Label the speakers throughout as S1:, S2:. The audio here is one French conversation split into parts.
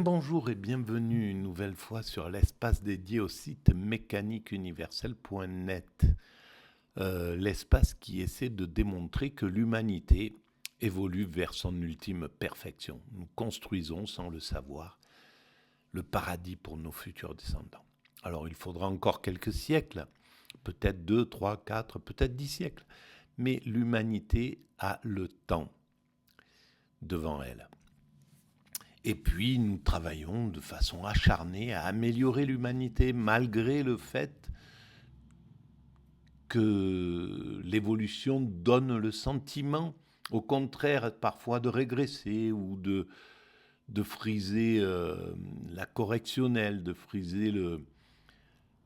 S1: Bien bonjour et bienvenue une nouvelle fois sur l'espace dédié au site mécaniqueuniverselle.net. L'espace qui essaie de démontrer que l'humanité évolue vers son ultime perfection. Nous construisons, sans le savoir, le paradis pour nos futurs descendants. Alors il faudra encore quelques siècles, peut-être 2, 3, 4, peut-être 10 siècles, mais l'humanité a le temps devant elle. Et puis, nous travaillons de façon acharnée à améliorer l'humanité, malgré le fait que l'évolution donne le sentiment, au contraire, parfois de régresser ou de friser la correctionnelle, de friser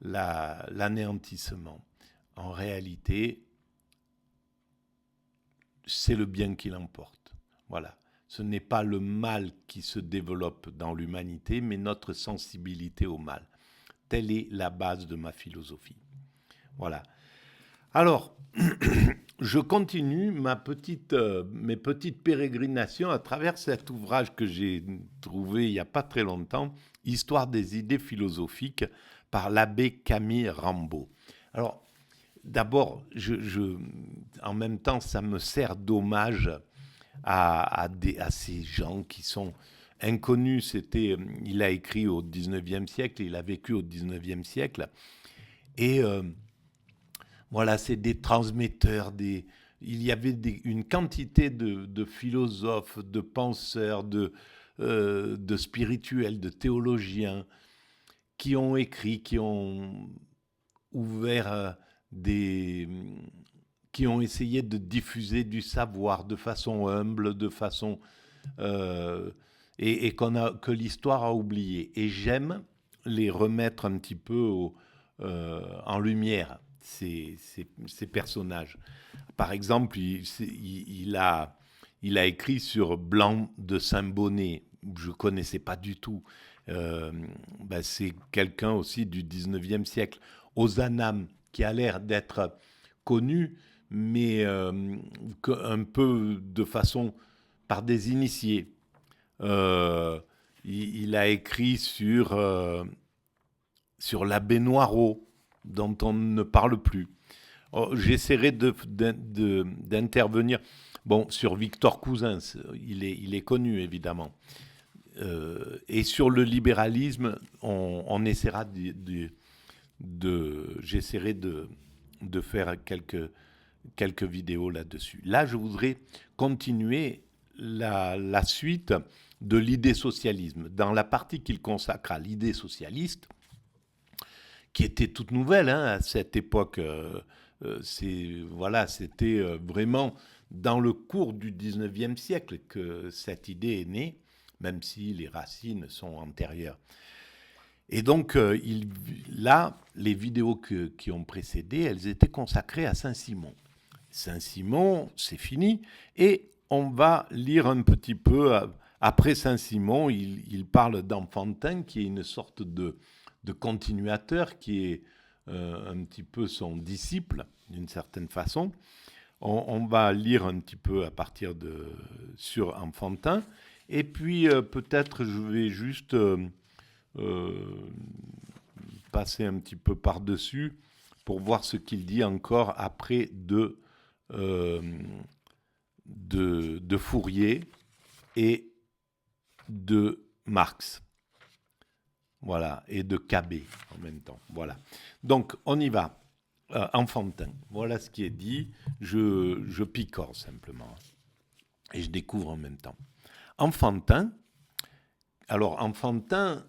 S1: l'anéantissement. En réalité, c'est le bien qui l'emporte. Voilà. Ce n'est pas le mal qui se développe dans l'humanité, mais notre sensibilité au mal. Telle est la base de ma philosophie. Voilà. Alors, je continue mes petites pérégrinations à travers cet ouvrage que j'ai trouvé il n'y a pas très longtemps, Histoire des idées philosophiques, par l'abbé Camille Rambaud. Alors, d'abord, en même temps, ça me sert d'hommage à ces gens qui sont inconnus. Il a écrit au 19e siècle, il a vécu au 19e siècle. Et voilà, c'est des transmetteurs. Il y avait une quantité de philosophes, de penseurs, de spirituels, de théologiens qui ont écrit, qui ont ouvert qui ont essayé de diffuser du savoir de façon humble, de façon que l'histoire a oublié. Et j'aime les remettre un petit peu en lumière, ces personnages. Par exemple, il a écrit sur Blanc de Saint-Bonnet, je ne connaissais pas du tout. C'est quelqu'un aussi du 19e siècle. Ozanam, qui a l'air d'être connu, mais un peu de façon par des initiés. Il a écrit sur l'abbé Noirot, dont on ne parle plus. J'essaierai d'intervenir sur Victor Cousin, il est connu évidemment. Et sur le libéralisme, on essaiera j'essaierai de faire quelques vidéos là-dessus. Là, je voudrais continuer la suite de l'idée socialisme. Dans la partie qu'il consacre à l'idée socialiste, qui était toute nouvelle à cette époque, c'était vraiment dans le cours du 19e siècle que cette idée est née, même si les racines sont antérieures. Et donc, là, les vidéos qui ont précédé, elles étaient consacrées à Saint-Simon. Saint-Simon, c'est fini. Et on va lire un petit peu, après Saint-Simon, il parle d'Enfantin, qui est une sorte de continuateur, qui est un petit peu son disciple, d'une certaine façon. On va lire un petit peu à partir sur Enfantin. Et puis, peut-être, je vais juste passer un petit peu par-dessus pour voir ce qu'il dit encore après de Fourier et de Marx. Voilà, et de Cabet en même temps. Voilà. Donc, on y va. Enfantin. Voilà ce qui est dit. Je picore simplement. Et je découvre en même temps. Enfantin. Alors, Enfantin,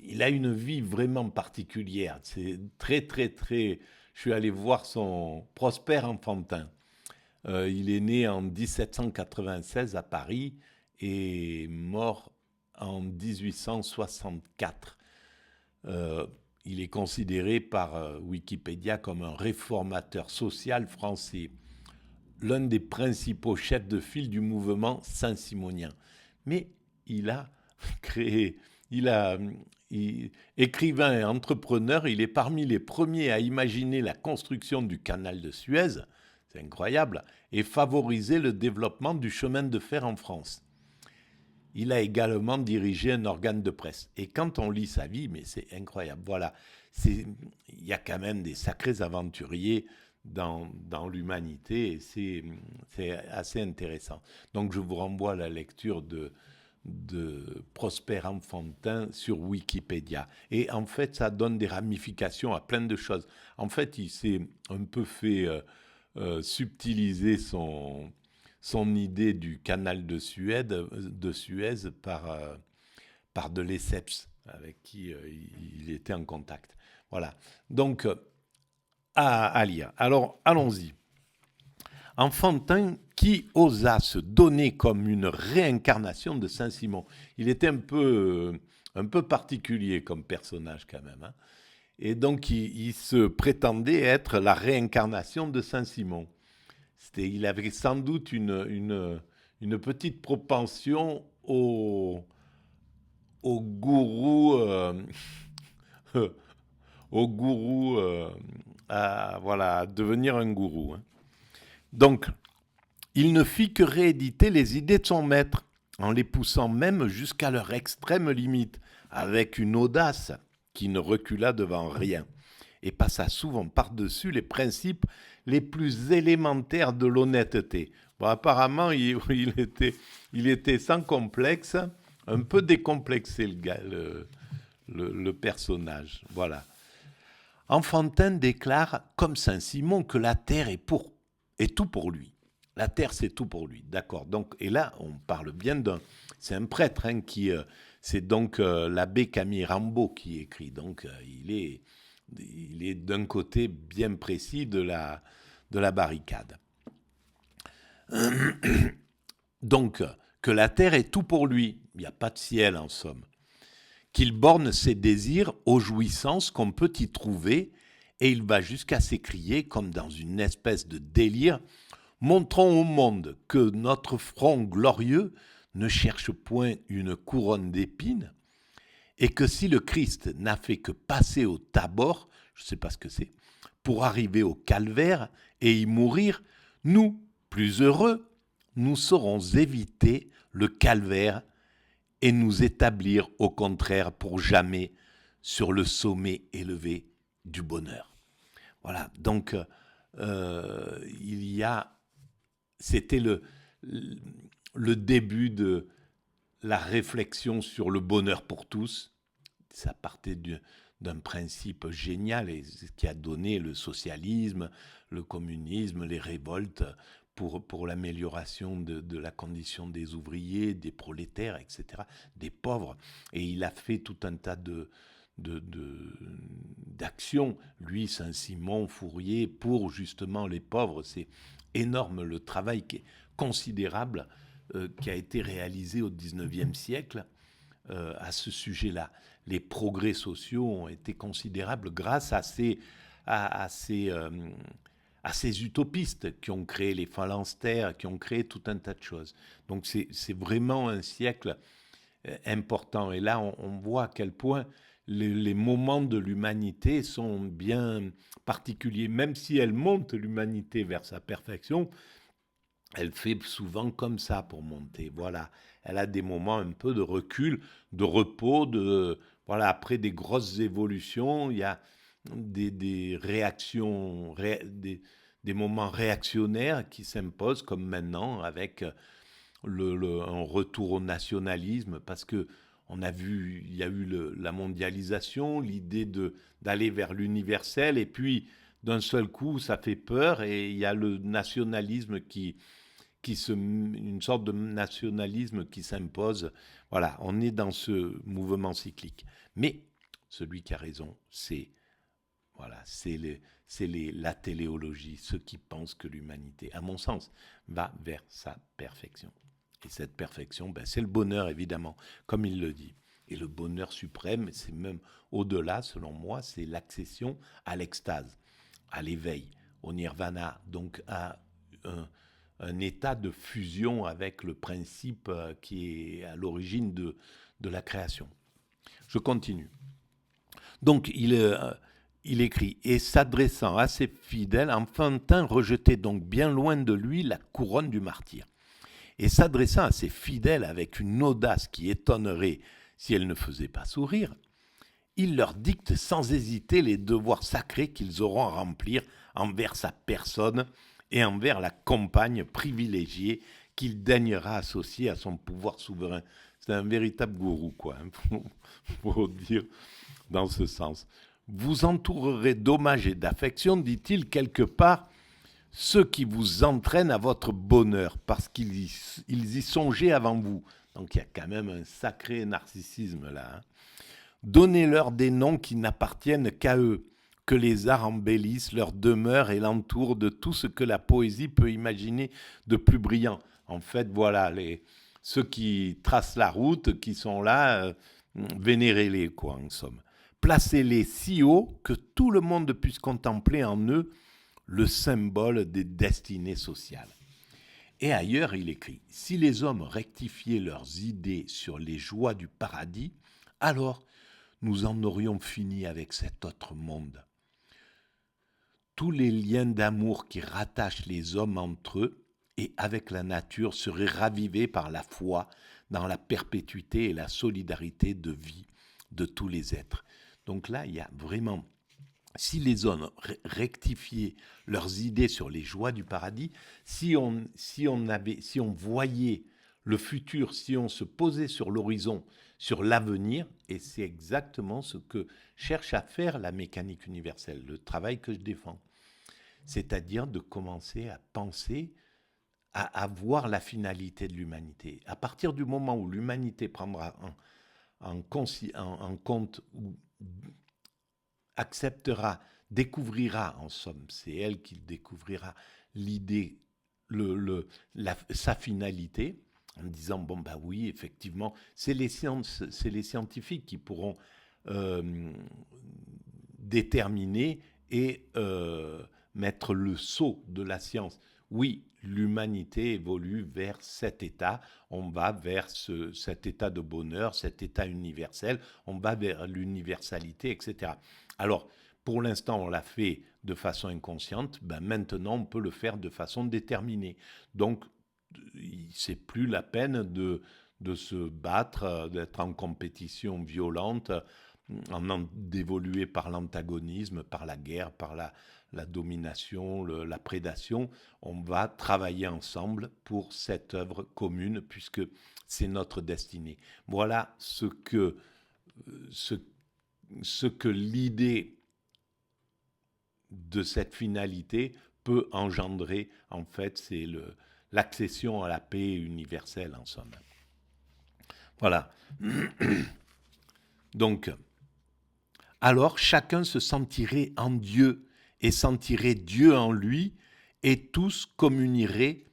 S1: il a une vie vraiment particulière. C'est très, très, très... Je suis allé voir son Prosper Enfantin. Il est né en 1796 à Paris et mort en 1864. Il est considéré par Wikipédia comme un réformateur social français, l'un des principaux chefs de file du mouvement saint-simonien. Mais il a créé, écrivain et entrepreneur, il est parmi les premiers à imaginer la construction du canal de Suez, c'est incroyable, et favoriser le développement du chemin de fer en France. il a également dirigé un organe de presse. Et quand on lit sa vie, mais c'est incroyable. Voilà, il y a quand même des sacrés aventuriers dans l'humanité et c'est assez intéressant. Donc je vous renvoie à la lecture de Prosper Enfantin sur Wikipédia. Et en fait, ça donne des ramifications à plein de choses. En fait, il s'est un peu fait subtiliser son idée du canal de Suez par de Lesseps, avec qui il était en contact. Voilà. Donc, à lire. Alors, allons-y. Enfantin qui osa se donner comme une réincarnation de Saint-Simon. Il était un peu particulier comme personnage quand même. Hein. Et donc, il se prétendait être la réincarnation de Saint-Simon. Il avait sans doute une petite propension au gourou, au gourou, à devenir un gourou. Hein. Donc, il ne fit que rééditer les idées de son maître, en les poussant même jusqu'à leur extrême limite, avec une audace qui ne recula devant rien, et passa souvent par-dessus les principes les plus élémentaires de l'honnêteté. Bon, apparemment, il était sans complexe, un peu décomplexé le gars, le personnage. Voilà. Enfantin déclare, comme Saint-Simon, que la terre est tout pour lui. La terre, c'est tout pour lui. D'accord. Donc, et là, on parle bien c'est un prêtre hein, c'est donc l'abbé Camille Rambaud qui écrit. Donc, il est d'un côté bien précis de la barricade. Donc, que la terre est tout pour lui. Il n'y a pas de ciel, en somme. Qu'il borne ses désirs aux jouissances qu'on peut y trouver, et il va jusqu'à s'écrier, comme dans une espèce de délire, « Montrons au monde que notre front glorieux ne cherche point une couronne d'épines, et que si le Christ n'a fait que passer au Tabor, je ne sais pas ce que c'est, pour arriver au calvaire et y mourir, nous, plus heureux, nous saurons éviter le calvaire et nous établir au contraire pour jamais sur le sommet élevé du bonheur. » Voilà, donc c'était le début de la réflexion sur le bonheur pour tous. Ça partait d'un principe génial et ce qui a donné le socialisme, le communisme, les révoltes pour l'amélioration de la condition des ouvriers, des prolétaires, etc., des pauvres. Et il a fait tout un tas d'actions, lui, Saint-Simon, Fourier, pour justement les pauvres. C'est énorme le travail qui est considérable qui a été réalisé au XIXe siècle à ce sujet-là. Les progrès sociaux ont été considérables grâce à ces utopistes qui ont créé les phalanstères, qui ont créé tout un tas de choses. Donc c'est vraiment un siècle important. Et là, on voit à quel point les moments de l'humanité sont bien particuliers. Même si elle monte l'humanité vers sa perfection, elle fait souvent comme ça pour monter. Voilà. Elle a des moments un peu de recul, de repos, voilà. Après des grosses évolutions, il y a des réactions, des moments réactionnaires qui s'imposent, comme maintenant, avec un retour au nationalisme, parce que on a vu, il y a eu la mondialisation, l'idée d'aller vers l'universel, et puis d'un seul coup, ça fait peur, et il y a le nationalisme une sorte de nationalisme qui s'impose. Voilà, on est dans ce mouvement cyclique. Mais celui qui a raison, c'est la téléologie, ceux qui pensent que l'humanité, à mon sens, va vers sa perfection. Et cette perfection, c'est le bonheur, évidemment, comme il le dit. Et le bonheur suprême, c'est même au-delà, selon moi, c'est l'accession à l'extase, à l'éveil, au nirvana, donc à un état de fusion avec le principe qui est à l'origine de la création. Je continue. Donc, il écrit « Et s'adressant à ses fidèles, Enfantin rejetait donc bien loin de lui la couronne du martyr. et s'adressant à ses fidèles avec une audace qui étonnerait si elle ne faisait pas sourire, il leur dicte sans hésiter les devoirs sacrés qu'ils auront à remplir envers sa personne et envers la compagne privilégiée qu'il daignera associer à son pouvoir souverain. C'est un véritable gourou, quoi, pour dire dans ce sens. Vous entourerez d'hommages et d'affection, dit-il, quelque part, ceux qui vous entraînent à votre bonheur, parce qu'ils y songeaient avant vous. Donc il y a quand même un sacré narcissisme là. Hein. Donnez-leur des noms qui n'appartiennent qu'à eux, que les arts embellissent leur demeure et l'entourent de tout ce que la poésie peut imaginer de plus brillant. En fait, voilà, ceux qui tracent la route, qui sont là, vénérez-les, quoi, en somme. Placez-les si haut que tout le monde puisse contempler en eux le symbole des destinées sociales. Et ailleurs, il écrit « Si les hommes rectifiaient leurs idées sur les joies du paradis, alors nous en aurions fini avec cet autre monde. Tous les liens d'amour qui rattachent les hommes entre eux et avec la nature seraient ravivés par la foi dans la perpétuité et la solidarité de vie de tous les êtres. » Donc là, il y a vraiment, si les hommes rectifiaient leurs idées sur les joies du paradis, si on voyait le futur, si on se posait sur l'horizon, sur l'avenir, et c'est exactement ce que cherche à faire la mécanique universelle, le travail que je défends. C'est-à-dire de commencer à penser, à voir la finalité de l'humanité. À partir du moment où l'humanité prendra en compte, ou acceptera, découvrira, en somme, c'est elle qui découvrira l'idée, sa finalité, en disant, bon, bah oui, effectivement, c'est les scientifiques qui pourront déterminer et mettre le sceau de la science. Oui, l'humanité évolue vers cet état, on va vers cet état de bonheur, cet état universel, on va vers l'universalité, etc. Alors, pour l'instant, on l'a fait de façon inconsciente, ben maintenant, on peut le faire de façon déterminée. Donc, c'est plus la peine de se battre, d'être en compétition violente, d'évoluer par l'antagonisme, par la guerre, par la domination, la prédation. On va travailler ensemble pour cette œuvre commune, puisque c'est notre destinée. Voilà ce que l'idée de cette finalité peut engendrer. En fait, c'est l'accession à la paix universelle, en somme. Voilà. Donc, alors chacun se sentirait en Dieu et sentirait Dieu en lui, et tous communieraient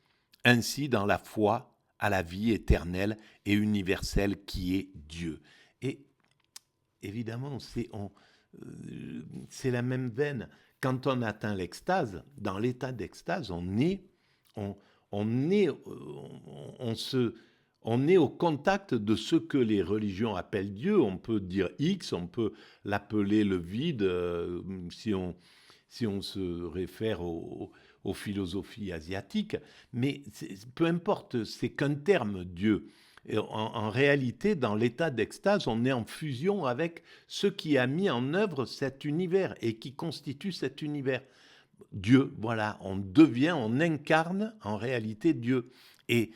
S1: ainsi dans la foi à la vie éternelle et universelle qui est Dieu. Et évidemment, c'est la même veine. Quand on atteint l'extase, dans l'état d'extase, on est au contact de ce que les religions appellent Dieu. On peut dire X, on peut l'appeler le vide, si on se réfère aux philosophies asiatiques. Mais peu importe, c'est qu'un terme, Dieu. Et en réalité, dans l'état d'extase, on est en fusion avec ce qui a mis en œuvre cet univers et qui constitue cet univers. Dieu, voilà, on incarne en réalité Dieu. Et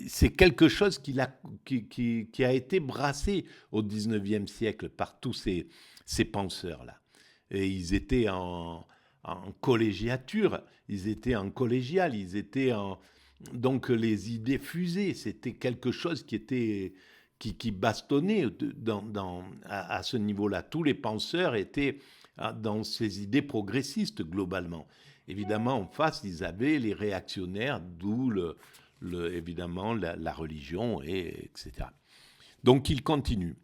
S1: c'est quelque chose qui a été brassé au XIXe siècle par tous ces penseurs-là. Et ils étaient en collégiature, ils étaient en collégial, ils étaient en... Donc les idées fusaient, c'était quelque chose qui bastonnait à ce niveau-là. Tous les penseurs étaient dans ces idées progressistes globalement. Évidemment, en face, ils avaient les réactionnaires, d'où évidemment la religion, etc. Donc il continue.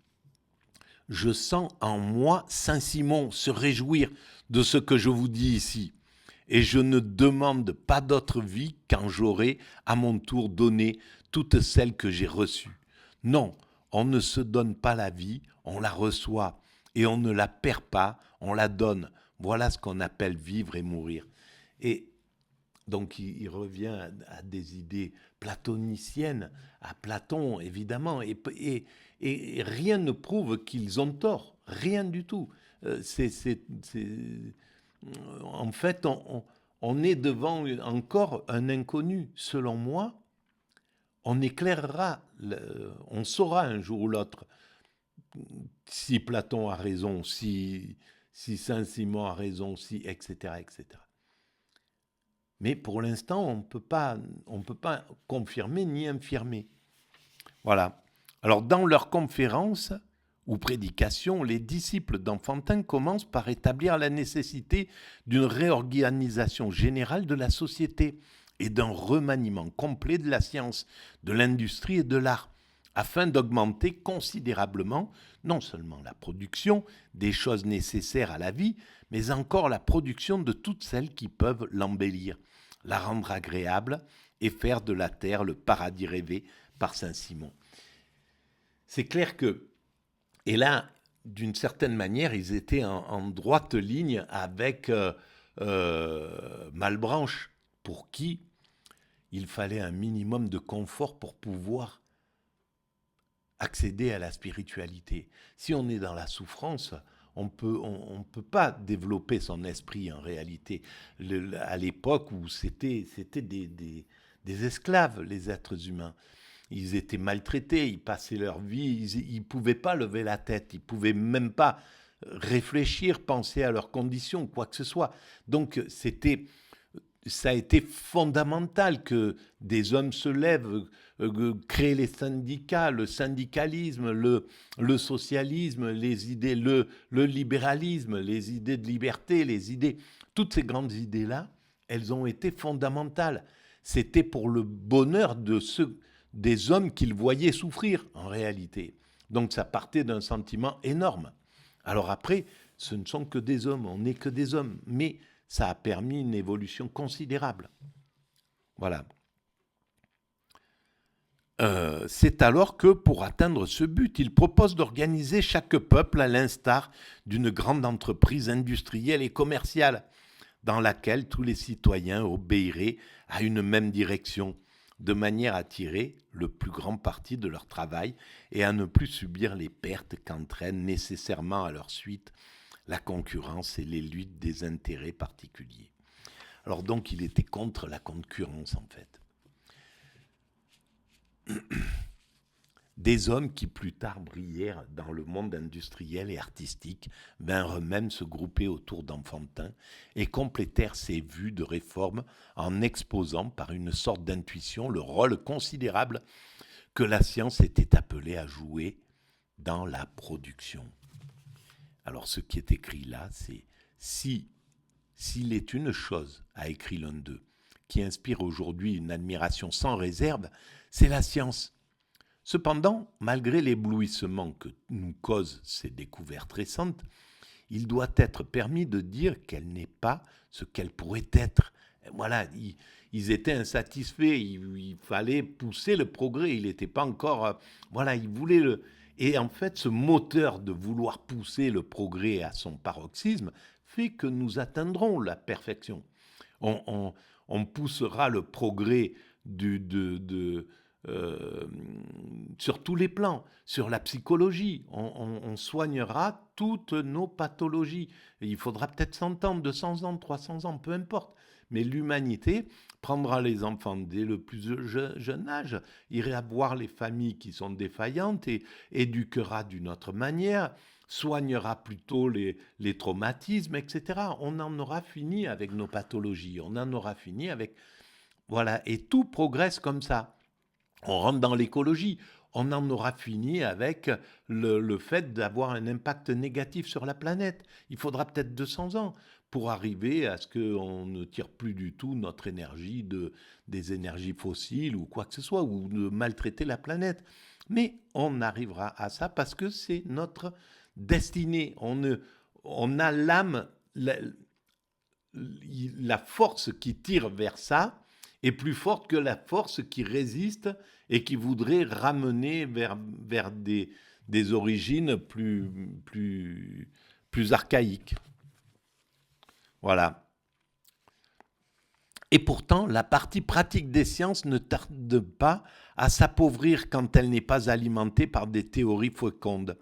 S1: Je sens en moi Saint-Simon se réjouir de ce que je vous dis ici. Et je ne demande pas d'autre vie quand j'aurai, à mon tour, donné toutes celles que j'ai reçues. Non, on ne se donne pas la vie, on la reçoit. Et on ne la perd pas, on la donne. Voilà ce qu'on appelle vivre et mourir. Et Donc il revient à des idées platoniciennes, à Platon évidemment, et rien ne prouve qu'ils ont tort, rien du tout. En fait, on est devant encore un inconnu. Selon moi, on éclairera, on saura un jour ou l'autre si Platon a raison, si Saint-Simon a raison, etc., etc. Mais pour l'instant, on ne peut pas confirmer ni infirmer. Voilà. Alors, dans leurs conférences ou prédications, les disciples d'Enfantin commencent par établir la nécessité d'une réorganisation générale de la société et d'un remaniement complet de la science, de l'industrie et de l'art, afin d'augmenter considérablement non seulement la production des choses nécessaires à la vie, mais encore la production de toutes celles qui peuvent l'embellir, la rendre agréable et faire de la terre le paradis rêvé par Saint-Simon. C'est clair que, et là, d'une certaine manière, ils étaient en droite ligne avec Malebranche, pour qui il fallait un minimum de confort pour pouvoir accéder à la spiritualité. Si on est dans la souffrance, on peut pas développer son esprit en réalité. À l'époque où c'était des esclaves, les êtres humains. Ils étaient maltraités, ils passaient leur vie, ils ne pouvaient pas lever la tête, ils ne pouvaient même pas réfléchir, penser à leurs conditions, quoi que ce soit. Donc ça a été fondamental que des hommes se lèvent, créent les syndicats, le syndicalisme, le socialisme, les idées, le libéralisme, les idées de liberté, toutes ces grandes idées-là, elles ont été fondamentales. C'était pour le bonheur des hommes qu'ils voyaient souffrir, en réalité. Donc ça partait d'un sentiment énorme. Alors après, ce ne sont que des hommes, on n'est que des hommes, mais ça a permis une évolution considérable. Voilà. C'est alors que, pour atteindre ce but, il propose d'organiser chaque peuple à l'instar d'une grande entreprise industrielle et commerciale, dans laquelle tous les citoyens obéiraient à une même direction, de manière à tirer le plus grand parti de leur travail et à ne plus subir les pertes qu'entraînent nécessairement à leur suite la concurrence et les luttes des intérêts particuliers. Alors donc, il était contre la concurrence, en fait. Des hommes qui plus tard brillèrent dans le monde industriel et artistique vinrent même se grouper autour d'Enfantin et complétèrent ses vues de réforme en exposant par une sorte d'intuition le rôle considérable que la science était appelée à jouer dans la production. Alors ce qui est écrit là, c'est s'il est une chose, a écrit l'un d'eux, qui inspire aujourd'hui une admiration sans réserve, c'est la science. Cependant, malgré l'éblouissement que nous causent ces découvertes récentes, il doit être permis de dire qu'elle n'est pas ce qu'elle pourrait être. Voilà, ils étaient insatisfaits, il fallait pousser le progrès, il n'était pas encore... voilà, ils voulaient le... Et en fait, ce moteur de vouloir pousser le progrès à son paroxysme fait que nous atteindrons la perfection. On poussera le progrès sur tous les plans, sur la psychologie. On soignera toutes nos pathologies. Et il faudra peut-être 100 ans, 200 ans, 300 ans, peu importe. Mais l'humanité prendra les enfants dès le plus jeune âge, ira voir les familles qui sont défaillantes et éduquera d'une autre manière, soignera plutôt les traumatismes, etc. On en aura fini avec nos pathologies, on en aura fini avec... Voilà, et tout progresse comme ça. On rentre dans l'écologie, on en aura fini avec le fait d'avoir un impact négatif sur la planète. Il faudra peut-être 200 ans pour arriver à ce qu'on ne tire plus du tout notre énergie des énergies fossiles ou quoi que ce soit, ou de maltraiter la planète. Mais on arrivera à ça parce que c'est notre destinée. On a l'âme, la force qui tire vers ça est plus forte que la force qui résiste et qui voudrait ramener vers des origines plus archaïques. Voilà. Et pourtant, la partie pratique des sciences ne tarde pas à s'appauvrir quand elle n'est pas alimentée par des théories fécondes.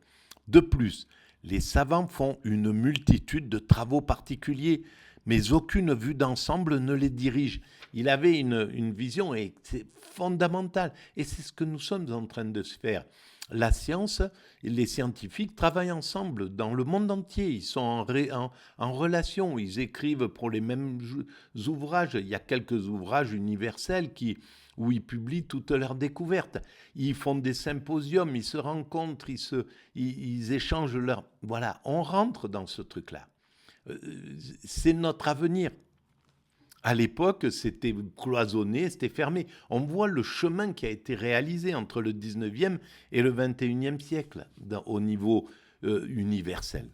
S1: De plus, les savants font une multitude de travaux particuliers, mais aucune vue d'ensemble ne les dirige. Il avait une vision et c'est fondamental. Et c'est ce que nous sommes en train de se faire. La science et les scientifiques travaillent ensemble dans le monde entier. Ils sont en relation. Ils écrivent pour les mêmes ouvrages. Il y a quelques ouvrages universels où ils publient toutes leurs découvertes. Ils font des symposiums, ils se rencontrent, ils échangent leur... Voilà, on rentre dans ce truc-là. C'est notre avenir. À l'époque, c'était cloisonné, c'était fermé. On voit le chemin qui a été réalisé entre le 19e et le 21e siècle au niveau universel.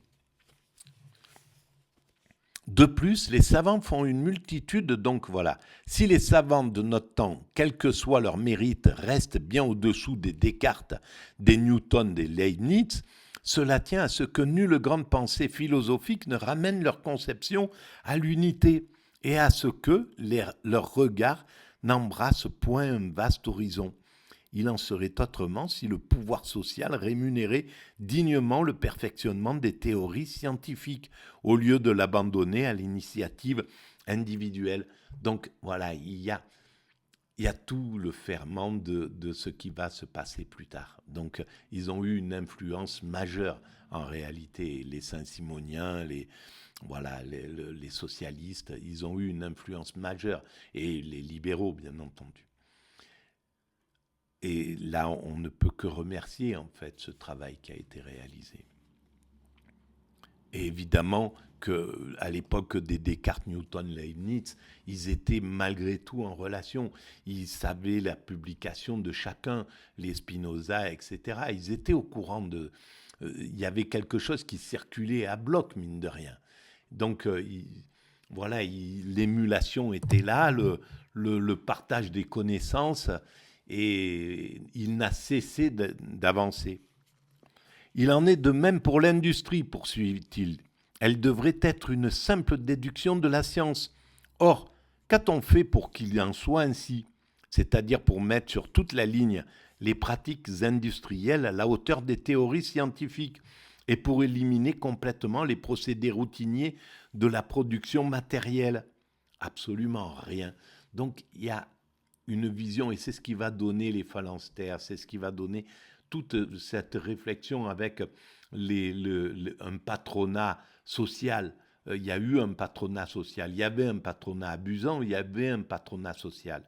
S1: De plus, les savants font une multitude, donc voilà. Si les savants de notre temps, quel que soit leur mérite, restent bien au-dessous des Descartes, des Newton, des Leibniz, cela tient à ce que nulle grande pensée philosophique ne ramène leur conception à l'unité et à ce que leur regard n'embrasse point un vaste horizon. Il en serait autrement si le pouvoir social rémunérait dignement le perfectionnement des théories scientifiques, au lieu de l'abandonner à l'initiative individuelle. Donc voilà, il y a tout le ferment de ce qui va se passer plus tard. Donc ils ont eu une influence majeure en réalité, les Saint-Simoniens, les socialistes, ils ont eu une influence majeure, et les libéraux bien entendu. Et là, on ne peut que remercier en fait ce travail qui a été réalisé. Et évidemment qu'à l'époque des Descartes, Newton, Leibniz, ils étaient malgré tout en relation. Ils savaient la publication de chacun, les Spinoza, etc. Ils étaient au courant de... il y avait quelque chose qui circulait à bloc, mine de rien. Donc, voilà, l'émulation était là, le partage des connaissances, et il n'a cessé d'avancer. Il en est de même pour l'industrie, poursuivit-il. Elle devrait être une simple déduction de la science. Or, qu'a-t-on fait pour qu'il en soit ainsi ? C'est-à-dire pour mettre sur toute la ligne les pratiques industrielles à la hauteur des théories scientifiques et pour éliminer complètement les procédés routiniers de la production matérielle ? Absolument rien. Donc, il y a une vision, et c'est ce qui va donner les phalanstères, c'est ce qui va donner toute cette réflexion avec un patronat social. Il y a eu un patronat social, il y avait un patronat abusant, il y avait un patronat social.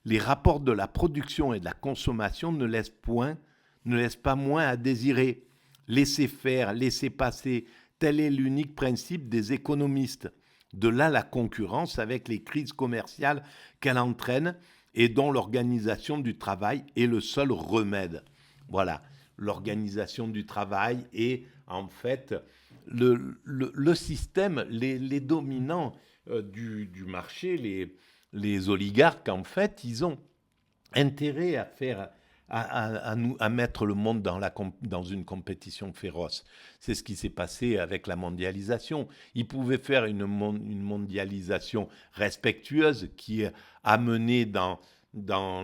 S1: Les rapports de la production et de la consommation ne laissent pas moins à désirer. Laisser faire, laisser passer, tel est l'unique principe des économistes. De là la concurrence avec les crises commerciales qu'elle entraîne et dont l'organisation du travail est le seul remède. Voilà, l'organisation du travail est en fait le système, les dominants du marché, les oligarques, en fait, ils ont intérêt à faire... À mettre le monde dans une compétition féroce. C'est ce qui s'est passé avec la mondialisation. Ils pouvaient faire une mondialisation respectueuse qui amenait dans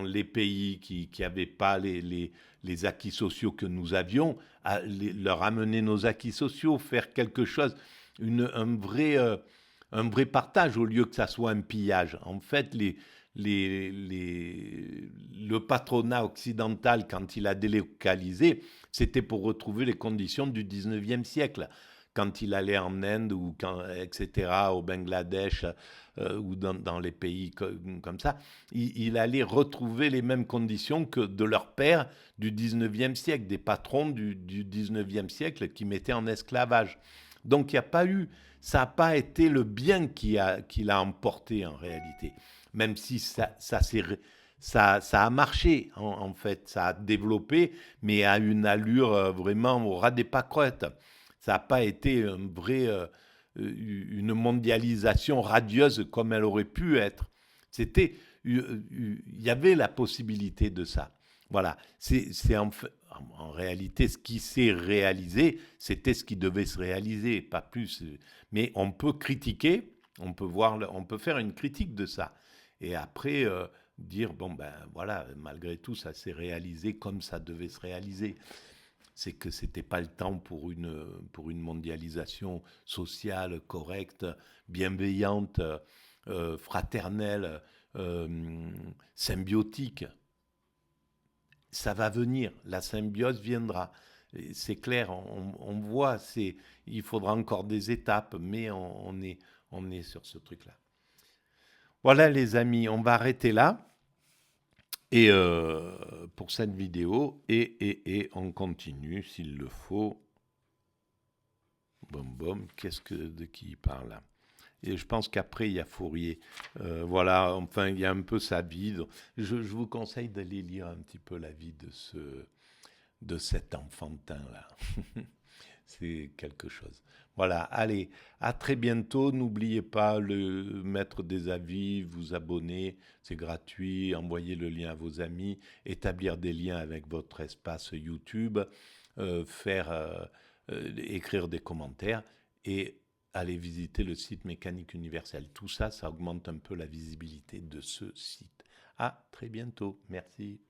S1: les pays qui n'avaient pas les acquis sociaux que nous avions, leur amener nos acquis sociaux, faire quelque chose, un vrai partage au lieu que ça soit un pillage. En fait, le patronat occidental, quand il a délocalisé, c'était pour retrouver les conditions du 19e siècle. Quand il allait en Inde, etc., au Bangladesh, ou dans les pays comme ça, il allait retrouver les mêmes conditions que de leurs pères du 19e siècle, des patrons du 19e siècle qui mettaient en esclavage. Donc il n'y a pas eu, ça n'a pas été le bien qui l'a emporté en réalité. Même si ça a marché, en fait, ça a développé, mais à une allure vraiment au ras des pâquerettes. Ça n'a pas été une mondialisation radieuse comme elle aurait pu être. Il y avait la possibilité de ça. Voilà, c'est en réalité ce qui s'est réalisé, c'était ce qui devait se réaliser, pas plus. Mais on peut critiquer, On peut faire une critique de ça. Et après, dire, bon, ben voilà, malgré tout, ça s'est réalisé comme ça devait se réaliser. C'est que ce n'était pas le temps pour une mondialisation sociale, correcte, bienveillante, fraternelle, symbiotique. Ça va venir, la symbiose viendra. C'est clair, on voit, il faudra encore des étapes, mais on est sur ce truc-là. Voilà les amis, on va arrêter là et pour cette vidéo et on continue s'il le faut. Bom bom, de qui il parle là? Et je pense qu'après, il y a Fourier. Voilà, enfin, il y a un peu sa vie. Je vous conseille d'aller lire un petit peu la vie de cet enfantin-là. C'est quelque chose. Voilà, allez, à très bientôt. N'oubliez pas de mettre des avis, vous abonner, c'est gratuit. Envoyer le lien à vos amis, établir des liens avec votre espace YouTube, écrire des commentaires et aller visiter le site Mécanique Universelle. Tout ça, ça augmente un peu la visibilité de ce site. À très bientôt. Merci.